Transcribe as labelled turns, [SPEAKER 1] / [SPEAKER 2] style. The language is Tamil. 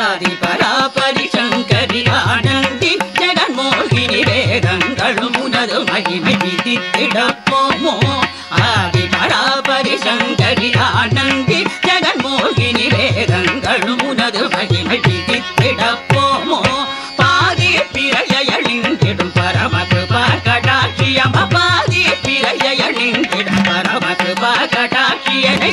[SPEAKER 1] ஆதி பராபரி சங்கரி ஆனந்தி ஜெகன்மோகினி வேதங்களும் உனது மகிமை விதித்திடப்போமோ ஆதி பராபரி சங்கரி ஆனந்தி ஜெகன்மோகினி வேதங்களும் உனது மகிமை விதித்திடப்போமோ பாதி பிறையழிந்திடும் பரமகிருபா கடாட்சியம பாதி பிறையழிந்திடும் பரமகிருபா கடாட்சியனை